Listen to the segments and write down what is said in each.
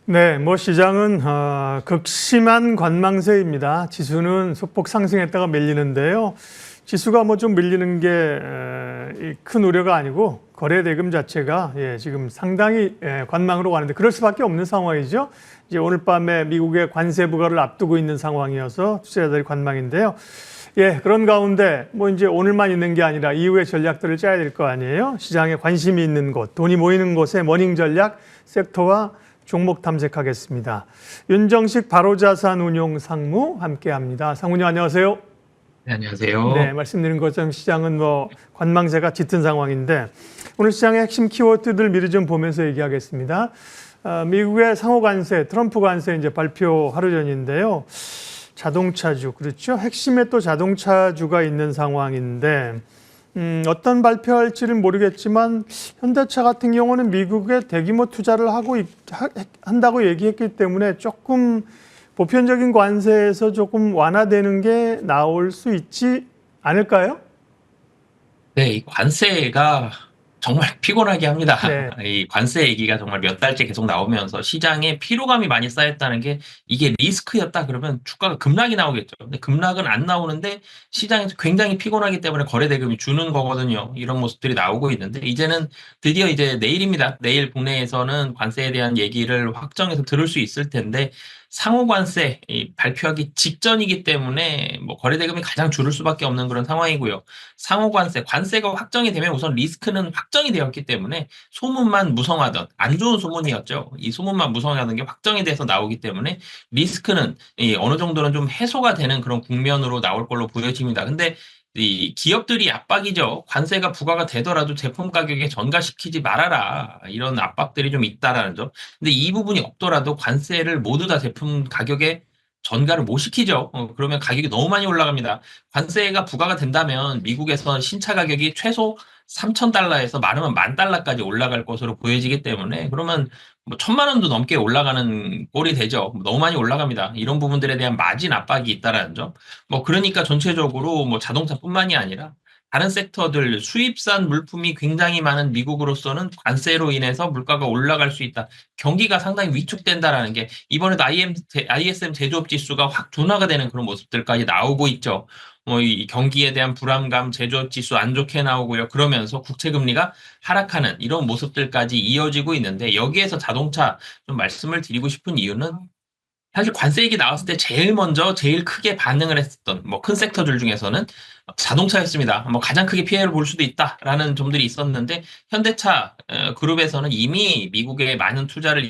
네, 뭐 시장은 극심한 관망세입니다. 지수는 소폭 상승했다가 밀리는데요. 지수가 뭐 좀 밀리는 게 큰 우려가 아니고 거래 대금 자체가 지금 상당히 관망으로 가는데 그럴 수밖에 없는 상황이죠. 이제 오늘 밤에 미국의 관세 부과를 앞두고 있는 상황이어서 투자자들이 관망인데요. 그런 가운데 뭐 이제 오늘만 있는 게 아니라 이후의 전략들을 짜야 될 거 아니에요. 시장에 관심이 있는 곳, 돈이 모이는 곳의 머닝 전략 섹터와 종목 탐색하겠습니다. 윤정식 바로자산운용 상무 함께합니다. 상무님 안녕하세요. 네, 네, 안녕하세요. 말씀드린 것처럼 시장은 뭐 관망세가 짙은 상황인데 오늘 시장의 핵심 키워드들 미리 좀 보면서 얘기하겠습니다. 미국의 상호 관세, 트럼프 관세 이제 발표 하루 전인데요. 자동차주 그렇죠. 핵심에 또 자동차주가 있는 상황인데 어떤 발표할지는 모르겠지만 현대차 같은 경우는 미국에 대규모 투자를 한다고 얘기했기 때문에 조금 보편적인 관세에서 조금 완화되는 게 나올 수 있지 않을까요? 네, 이 관세가 정말 피곤하게 합니다. 네. 이 관세 얘기가 정말 몇 달째 계속 나오면서 시장에 피로감이 많이 쌓였다는 게 이게 리스크였다 그러면 주가가 급락이 나오겠죠. 근데 급락은 안 나오는데 시장에서 굉장히 피곤하기 때문에 거래 대금이 주는 거거든요. 이런 모습들이 나오고 있는데 이제는 드디어 이제 내일입니다. 내일 국내에서는 관세에 대한 얘기를 확정해서 들을 수 있을 텐데 상호 관세 발표하기 직전이기 때문에 뭐 거래 대금이 가장 줄을 수밖에 없는 그런 상황이고요. 상호 관세, 관세가 확정이 되면 우선 리스크는 확정이 되었기 때문에 소문만 무성하던 안 좋은 소문이었죠. 이 소문만 무성하던 게 확정이 돼서 나오기 때문에 리스크는 어느 정도는 좀 해소가 되는 그런 국면으로 나올 걸로 보여집니다. 근데 이 기업들이 압박이죠. 관세가 부과가 되더라도 제품 가격에 전가시키지 말아라. 이런 압박들이 좀 있다라는 점. 근데 이 부분이 없더라도 관세를 모두 다 제품 가격에 전가를 못 시키죠. 그러면 가격이 너무 많이 올라갑니다. 관세가 부과가 된다면 미국에서 신차 가격이 최소 3,000달러에서 많으면 10,000달러까지 올라갈 것으로 보여지기 때문에 그러면 뭐 1,000만 원도 넘게 올라가는 꼴이 되죠. 너무 많이 올라갑니다. 이런 부분들에 대한 마진 압박이 있다라는 점. 뭐 그러니까 전체적으로 뭐 자동차뿐만이 아니라 다른 섹터들 수입산 물품이 굉장히 많은 미국으로서는 관세로 인해서 물가가 올라갈 수 있다. 경기가 상당히 위축된다라는 게 이번에도 ISM 제조업 지수가 확 둔화가 되는 그런 모습들까지 나오고 있죠. 뭐 이 경기에 대한 불안감, 제조업 지수 안 좋게 나오고요. 그러면서 국채 금리가 하락하는 이런 모습들까지 이어지고 있는데 여기에서 자동차 좀 말씀을 드리고 싶은 이유는 사실 관세 얘기 나왔을 때 제일 먼저 제일 크게 반응을 했었던 뭐 큰 섹터들 중에서는 자동차였습니다. 뭐 가장 크게 피해를 볼 수도 있다라는 점들이 있었는데 현대차 그룹에서는 이미 미국에 많은 투자를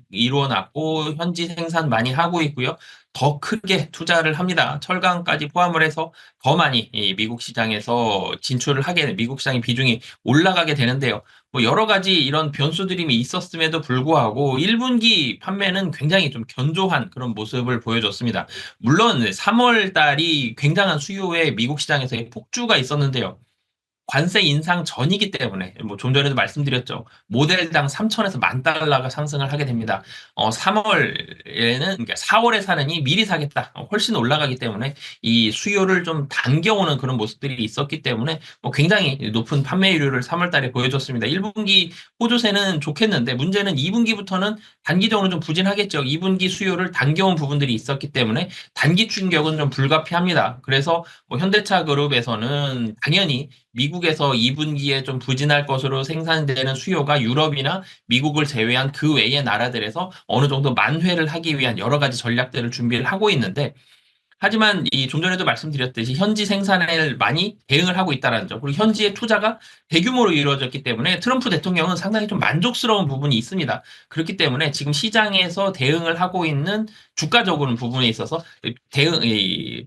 이루어놨고 현지 생산 많이 하고 있고요. 더 크게 투자를 합니다. 철강까지 포함을 해서 더 많이 이 미국 시장에서 진출을 미국 시장의 비중이 올라가게 되는데요. 뭐 여러 가지 이런 변수들이 있었음에도 불구하고 1분기 판매는 굉장히 좀 견조한 그런 모습을 보여줬습니다. 물론 3월 달이 굉장한 수요에 미국 시장에서의 폭주가 있었는데요. 관세 인상 전이기 때문에 뭐 좀 전에도 말씀드렸죠. 모델당 3천에서 10,000달러가 상승을 하게 됩니다. 3월에는 그러니까 4월에 사느니 미리 사겠다. 훨씬 올라가기 때문에 이 수요를 좀 당겨오는 그런 모습들이 있었기 때문에 뭐 굉장히 높은 판매율을 3월 달에 보여줬습니다. 1분기 호조세는 좋겠는데 문제는 2분기부터는 단기적으로 좀 부진하겠죠. 2분기 수요를 당겨온 부분들이 있었기 때문에 단기 충격은 좀 불가피합니다. 그래서 뭐 현대차 그룹에서는 당연히 미국에서 2분기에 좀 부진할 것으로 생산되는 수요가 유럽이나 미국을 제외한 그 외의 나라들에서 어느 정도 만회를 하기 위한 여러 가지 전략들을 준비를 하고 있는데 하지만 이 좀 전에도 말씀드렸듯이 현지 생산을 많이 대응을 하고 있다는 점, 그리고 현지의 투자가 대규모로 이루어졌기 때문에 트럼프 대통령은 상당히 좀 만족스러운 부분이 있습니다. 그렇기 때문에 지금 시장에서 대응을 하고 있는 주가적으로 부분에 있어서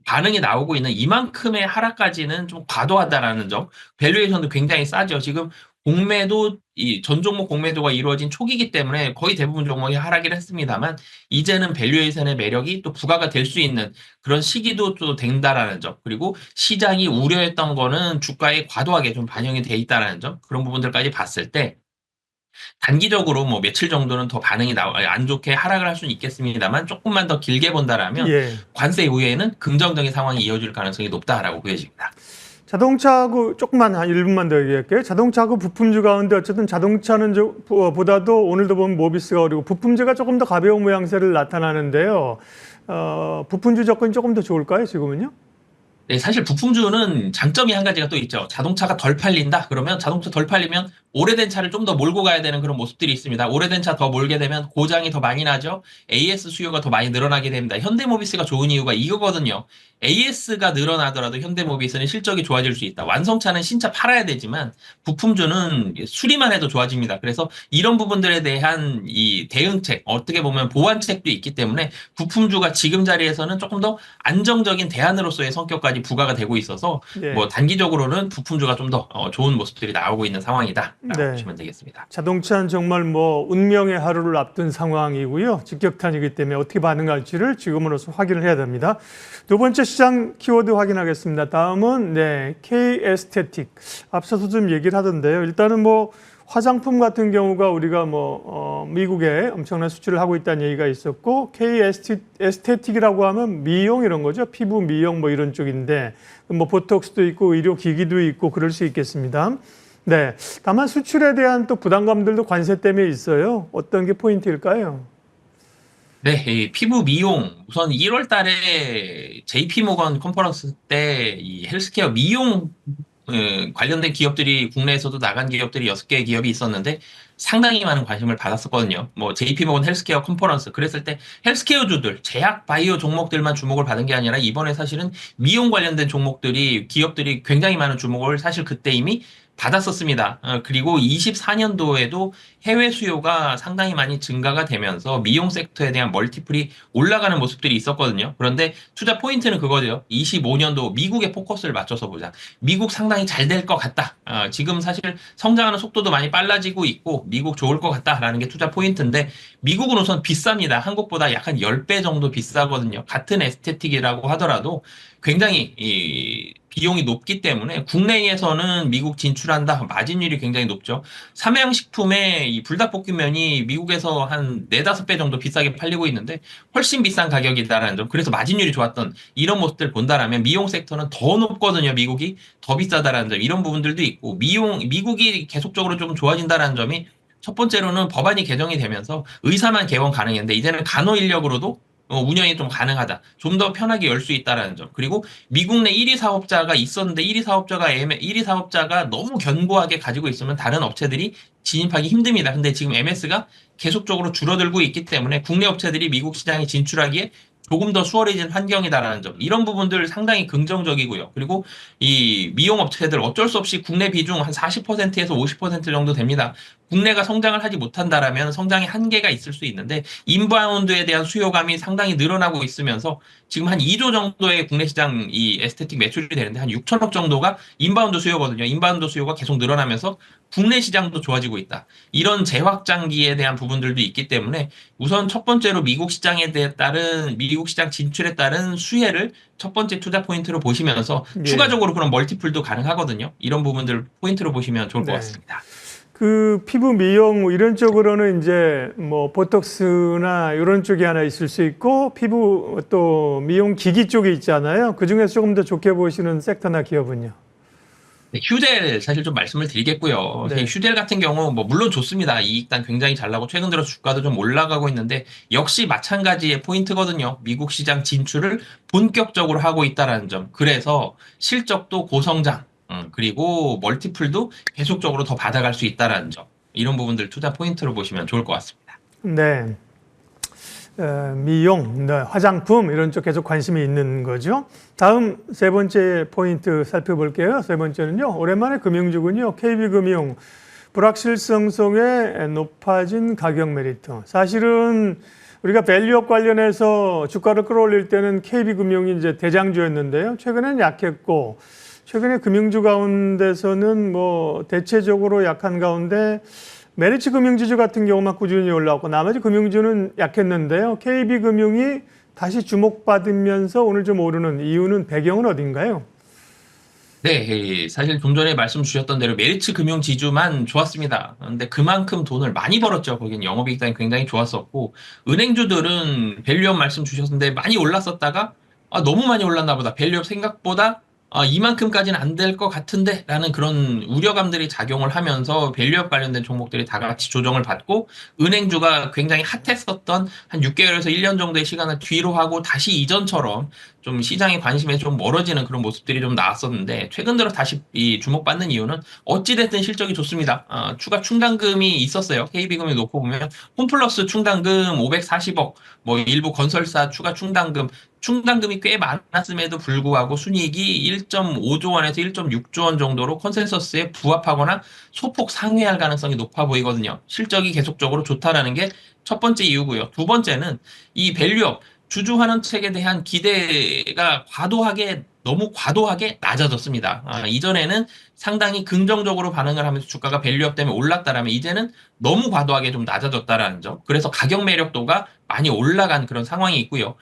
반응이 나오고 있는 이만큼의 하락까지는 좀 과도하다라는 점, 밸류에이션도 굉장히 싸죠. 지금 공매도 이 전 종목 공매도가 이루어진 초기이기 때문에 거의 대부분 종목이 하락을 했습니다만 이제는 밸류에이션의 매력이 또 부과가 될 수 있는 그런 시기도 또 된다라는 점, 그리고 시장이 우려했던 거는 주가에 과도하게 좀 반영이 돼 있다라는 점, 그런 부분들까지 봤을 때 단기적으로 뭐 며칠 정도는 더 안 좋게 하락을 할 수는 있겠습니다만 조금만 더 길게 본다라면 예. 관세 이후에는 긍정적인 상황이 이어질 가능성이 높다라고 보여집니다. 자동차하고 조금만 한 1분만 더 얘기할게요. 자동차하고 부품주 가운데 어쨌든 자동차는 보다도 오늘도 보면 모비스가 오르고 부품주가 조금 더 가벼운 모양새를 나타나는데요. 부품주 접근이 조금 더 좋을까요, 지금은요? 네, 사실 부품주는 장점이 한 가지가 또 있죠. 자동차가 덜 팔린다? 그러면 자동차 덜 팔리면 오래된 차를 좀 더 몰고 가야 되는 그런 모습들이 있습니다. 오래된 차 더 몰게 되면 고장이 더 많이 나죠. AS 수요가 더 많이 늘어나게 됩니다. 현대모비스가 좋은 이유가 이거거든요. AS가 늘어나더라도 현대모비스는 실적이 좋아질 수 있다. 완성차는 신차 팔아야 되지만 부품주는 수리만 해도 좋아집니다. 그래서 이런 부분들에 대한 이 대응책, 어떻게 보면 보완책도 있기 때문에 부품주가 지금 자리에서는 조금 더 안정적인 대안으로서의 성격까지 부과가 되고 있어서 예. 뭐 단기적으로는 부품주가 좀 더 좋은 모습들이 나오고 있는 상황이다라고 네. 보시면 되겠습니다. 자동차는 정말 뭐 운명의 하루를 앞둔 상황이고요. 직격탄이기 때문에 어떻게 반응할지를 지금으로서 확인을 해야 됩니다. 두 번째 시장 키워드 확인하겠습니다. 다음은 K-에스테틱. 앞서서 좀 얘기를 하던데요. 일단은 뭐 화장품 같은 경우가 우리가 미국에 엄청난 수출을 하고 있다는 얘기가 있었고 K-에스테틱이라고 하면 미용 이런 거죠. 피부 미용 뭐 이런 쪽인데 뭐 보톡스도 있고 의료기기도 있고 그럴 수 있겠습니다. 네. 다만 수출에 대한 또 부담감들도 관세 때문에 있어요. 어떤 게 포인트일까요? 네, 이 피부 미용 우선 1월 달에 JP 모건 컨퍼런스 때 이 헬스케어 미용 관련된 기업들이 국내에서도 나간 기업들이 6개의 기업이 있었는데 상당히 많은 관심을 받았었거든요. 뭐 JP모건 헬스케어 컨퍼런스 그랬을 때 헬스케어주들, 제약 바이오 종목들만 주목을 받은 게 아니라 이번에 사실은 미용 관련된 종목들이 기업들이 굉장히 많은 주목을 사실 그때 이미 받았었습니다. 그리고 24년도에도 해외 수요가 상당히 많이 증가가 되면서 미용 섹터에 대한 멀티플이 올라가는 모습들이 있었거든요. 그런데 투자 포인트는 그거죠. 25년도 미국에 포커스를 맞춰서 보자. 미국 상당히 잘 될 것 같다. 지금 사실 성장하는 속도도 많이 빨라지고 있고 미국 좋을 것 같다라는 게 투자 포인트인데 미국은 우선 비쌉니다. 한국보다 약 한 10배 정도 비싸거든요. 같은 에스테틱이라고 하더라도 굉장히 이 비용이 높기 때문에 국내에서는 미국 진출한다 마진율이 굉장히 높죠. 삼양식품의 이 불닭볶음면이 미국에서 한 4, 5배 정도 비싸게 팔리고 있는데 훨씬 비싼 가격이다라는 점. 그래서 마진율이 좋았던 이런 모습들 본다라면 미용 섹터는 더 높거든요. 미국이 더 비싸다라는 점. 이런 부분들도 있고 미국이 계속적으로 좀 좋아진다라는 점이 첫 번째로는 법안이 개정이 되면서 의사만 개원 가능했는데 이제는 간호 인력으로도 운영이 좀 가능하다. 좀 더 편하게 열 수 있다라는 점. 그리고 미국 내 1위 사업자가 있었는데 1위 사업자가 너무 견고하게 가지고 있으면 다른 업체들이 진입하기 힘듭니다. 근데 지금 MS가 계속적으로 줄어들고 있기 때문에 국내 업체들이 미국 시장에 진출하기에 조금 더 수월해진 환경이다라는 점. 이런 부분들 상당히 긍정적이고요. 그리고 이 미용 업체들 어쩔 수 없이 국내 비중 한 40%에서 50% 정도 됩니다. 국내가 성장을 하지 못한다라면 성장의 한계가 있을 수 있는데 인바운드에 대한 수요감이 상당히 늘어나고 있으면서 지금 한 2조 정도의 국내 시장 이 에스테틱 매출이 되는데 한 6천억 정도가 인바운드 수요거든요. 인바운드 수요가 계속 늘어나면서 국내 시장도 좋아지고 있다. 이런 재확장기에 대한 부분들도 있기 때문에 우선 첫 번째로 미국 시장 진출에 따른 수혜를 첫 번째 투자 포인트로 보시면서 예. 추가적으로 그런 멀티플도 가능하거든요. 이런 부분들 포인트로 보시면 좋을 것 네. 같습니다. 그 피부 미용 뭐 이런 쪽으로는 이제 뭐 보톡스나 이런 쪽이 하나 있을 수 있고 피부 또 미용 기기 쪽이 있잖아요. 그 중에서 조금 더 좋게 보시는 섹터나 기업은요. 네, 휴델 사실 좀 말씀을 드리겠고요. 네. 휴델 같은 경우 뭐 물론 좋습니다. 이익단 굉장히 잘 나고 최근 들어 주가도 좀 올라가고 있는데 역시 마찬가지의 포인트거든요. 미국 시장 진출을 본격적으로 하고 있다라는 점. 그래서 실적도 고성장, 그리고 멀티플도 계속적으로 더 받아갈 수 있다라는 점. 이런 부분들 투자 포인트로 보시면 좋을 것 같습니다. 네. 미용, 화장품 이런 쪽 계속 관심이 있는 거죠. 다음 세 번째 포인트 살펴볼게요. 세 번째는요. 오랜만에 금융주군요. KB금융 불확실성 속에 높아진 가격 메리트. 사실은 우리가 밸류업 관련해서 주가를 끌어올릴 때는 KB금융이 이제 대장주였는데요. 최근엔 약했고 최근에 금융주 가운데서는 뭐 대체적으로 약한 가운데 메리츠 금융지주 같은 경우만 꾸준히 올라왔고 나머지 금융주는 약했는데요. KB금융이 다시 주목받으면서 오늘 좀 오르는 이유는 배경은 어딘가요? 네, 사실 좀 전에 말씀 주셨던 대로 메리츠 금융 지주만 좋았습니다. 근데 그만큼 돈을 많이 벌었죠. 거긴 영업이익단이 굉장히 좋았었고, 은행주들은 밸류업 말씀 주셨는데 많이 올랐었다가, 너무 많이 올랐나 보다. 밸류업 생각보다 이만큼까지는 안 될 것 같은데 라는 그런 우려감들이 작용을 하면서 밸류업 관련된 종목들이 다 같이 조정을 받고 은행주가 굉장히 핫했었던 한 6개월에서 1년 정도의 시간을 뒤로 하고 다시 이전처럼 좀 시장의 관심에 좀 멀어지는 그런 모습들이 좀 나왔었는데 최근 들어 다시 이 주목받는 이유는 어찌됐든 실적이 좋습니다. 추가 충당금이 있었어요. KB금이 놓고 보면 홈플러스 충당금 540억, 뭐 일부 건설사 추가 충당금이 꽤 많았음에도 불구하고 순이익이 1.5조 원에서 1.6조 원 정도로 컨센서스에 부합하거나 소폭 상회할 가능성이 높아 보이거든요. 실적이 계속적으로 좋다라는 게 첫 번째 이유고요. 두 번째는 이 밸류업 주주 환원책에 대한 기대가 너무 과도하게 낮아졌습니다. 이전에는 상당히 긍정적으로 반응을 하면서 주가가 밸류업 때문에 올랐다라면 이제는 너무 과도하게 좀 낮아졌다라는 점. 그래서 가격 매력도가 많이 올라간 그런 상황이 있고요.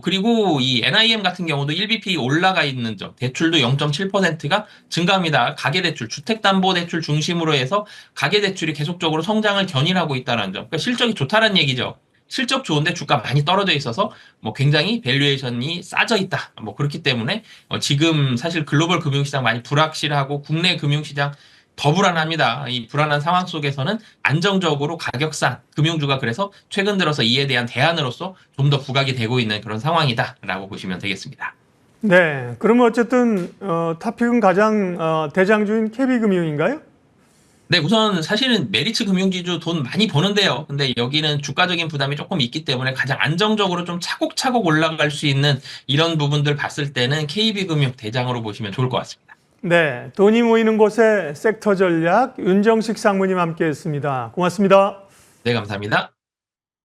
그리고 이 NIM 같은 경우도 1bp 올라가 있는 점, 대출도 0.7%가 증가합니다. 가계대출, 주택담보대출 중심으로 해서 가계대출이 계속적으로 성장을 견인하고 있다는 점. 그러니까 실적이 좋다는 얘기죠. 실적 좋은데 주가 많이 떨어져 있어서 뭐 굉장히 밸류에이션이 싸져 있다. 뭐 그렇기 때문에 지금 사실 글로벌 금융시장 많이 불확실하고 국내 금융시장 더 불안합니다. 이 불안한 상황 속에서는 안정적으로 가격상 금융주가 그래서 최근 들어서 이에 대한 대안으로서 좀 더 부각이 되고 있는 그런 상황이다라고 보시면 되겠습니다. 네, 그러면 어쨌든 타픽은 가장 대장주인 KB금융인가요? 네, 우선 사실은 메리츠 금융지주 돈 많이 버는데요. 근데 여기는 주가적인 부담이 조금 있기 때문에 가장 안정적으로 좀 차곡차곡 올라갈 수 있는 이런 부분들 봤을 때는 KB금융 대장으로 보시면 좋을 것 같습니다. 네, 돈이 모이는 곳의 섹터 전략 윤정식 상무님 함께했습니다. 고맙습니다. 네, 감사합니다.